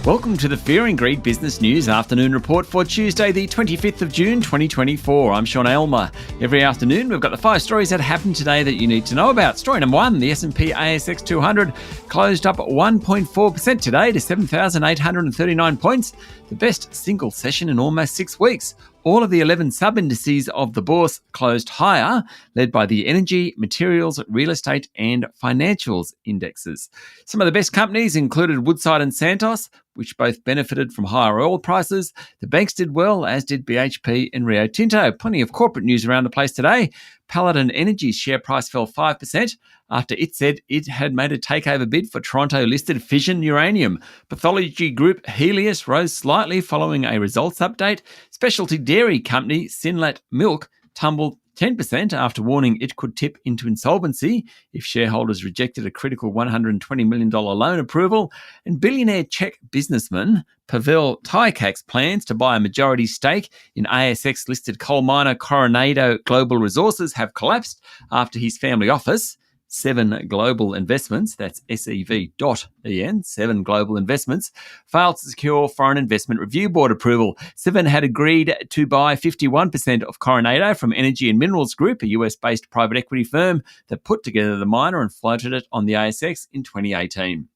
Welcome to the Fear and Greed Business News Afternoon Report for Tuesday, the 25th of June, 2024. I'm Sean Aylmer. Every afternoon, we've got the 5 stories that happened today that you need to know about. Story number 1, the S&P ASX 200 closed up 1.4% today to 7,839 points, the best single session in almost 6 weeks. All of the 11 sub-indices of the bourse closed higher, led by the energy, materials, real estate and financials indexes. Some of the best companies included Woodside and Santos, which both benefited from higher oil prices. The banks did well, as did BHP and Rio Tinto. Plenty of corporate news around the place today. Paladin Energy's share price fell 5% after it said it had made a takeover bid for Toronto-listed Fission Uranium. Pathology group Helios rose slightly following a results update. Specialty dairy company Synlait Milk tumbled 10% after warning it could tip into insolvency if shareholders rejected a critical $120 million loan approval. And billionaire Czech businessman Pavel Tykac's plans to buy a majority stake in ASX-listed coal miner Coronado Global Resources have collapsed after his family office, Seven Global Investments, that's SEV.EN, Seven Global Investments, failed to secure Foreign Investment Review Board approval. Seven had agreed to buy 51% of Coronado from Energy and Minerals Group, a US-based private equity firm that put together the miner and floated it on the ASX in 2018.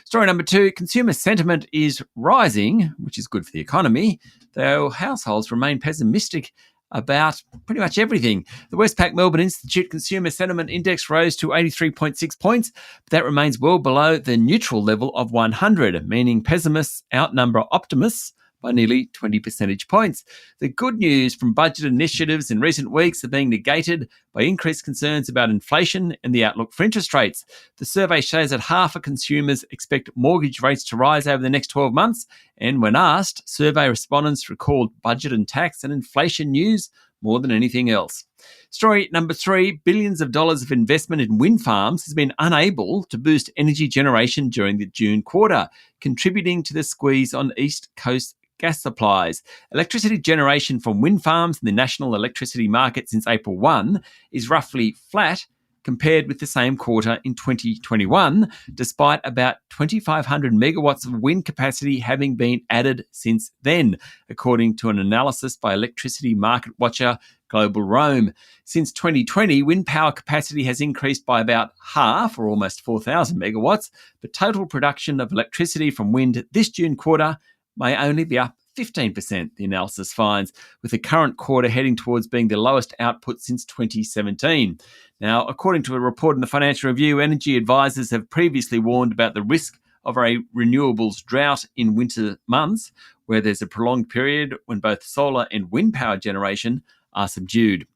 Story number 2, consumer sentiment is rising, which is good for the economy, though households remain pessimistic about pretty much everything. The Westpac Melbourne Institute Consumer Sentiment Index rose to 83.6 points, but that remains well below the neutral level of 100, meaning pessimists outnumber optimists by nearly 20 percentage points. The good news from budget initiatives in recent weeks are being negated by increased concerns about inflation and the outlook for interest rates. The survey shows that half of consumers expect mortgage rates to rise over the next 12 months, and when asked, survey respondents recalled budget and tax and inflation news more than anything else. Story number 3, billions of dollars of investment in wind farms has been unable to boost energy generation during the June quarter, contributing to the squeeze on East Coast gas supplies. Electricity generation from wind farms in the national electricity market since April 1 is roughly flat compared with the same quarter in 2021, despite about 2,500 megawatts of wind capacity having been added since then, according to an analysis by electricity market watcher Global Roam. Since 2020, wind power capacity has increased by about half, or almost 4,000 megawatts, but total production of electricity from wind this June quarter may only be up 15%, the analysis finds, with the current quarter heading towards being the lowest output since 2017. Now, according to a report in the Financial Review, energy advisors have previously warned about the risk of a renewables drought in winter months, where there's a prolonged period when both solar and wind power generation are subdued.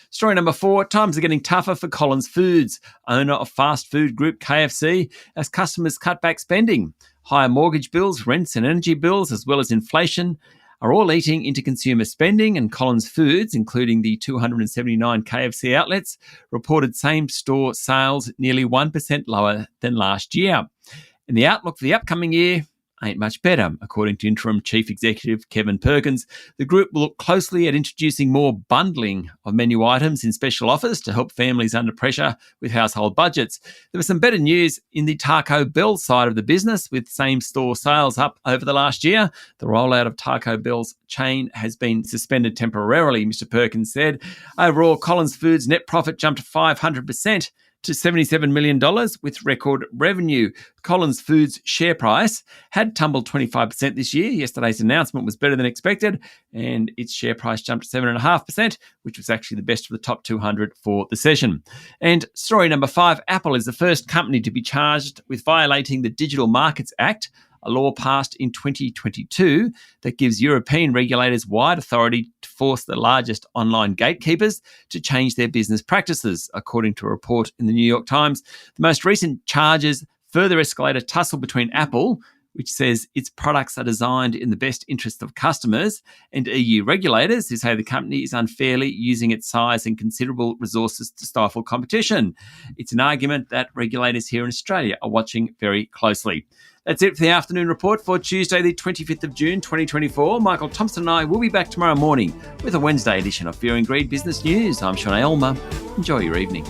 Story number 4, times are getting tougher for Collins Foods, owner of fast food group KFC, as customers cut back spending. Higher mortgage bills, rents and energy bills, as well as inflation, are all eating into consumer spending, and Collins Foods, including the 279 KFC outlets, reported same-store sales nearly 1% lower than last year. And the outlook for the upcoming year ain't much better, according to Interim Chief Executive Kevin Perkins. The group will look closely at introducing more bundling of menu items in special offers to help families under pressure with household budgets. There was some better news in the Taco Bell side of the business, with same-store sales up over the last year. The rollout of Taco Bell's chain has been suspended temporarily, Mr. Perkins said. Overall, Collins Foods' net profit jumped 500% to $77 million with record revenue. Collins Foods' share price had tumbled 25% this year. Yesterday's announcement was better than expected, and its share price jumped 7.5%, which was actually the best of the top 200 for the session. And story number 5, Apple is the first company to be charged with violating the Digital Markets Act, a law passed in 2022 that gives European regulators wide authority to force the largest online gatekeepers to change their business practices, according to a report in the New York Times. The most recent charges further escalate a tussle between Apple, which says its products are designed in the best interest of customers, and EU regulators, who say the company is unfairly using its size and considerable resources to stifle competition. It's an argument that regulators here in Australia are watching very closely. That's it for the afternoon report for Tuesday, the 25th of June, 2024. Michael Thompson and I will be back tomorrow morning with a Wednesday edition of Fear and Greed Business News. I'm Sean Aylmer. Enjoy your evening.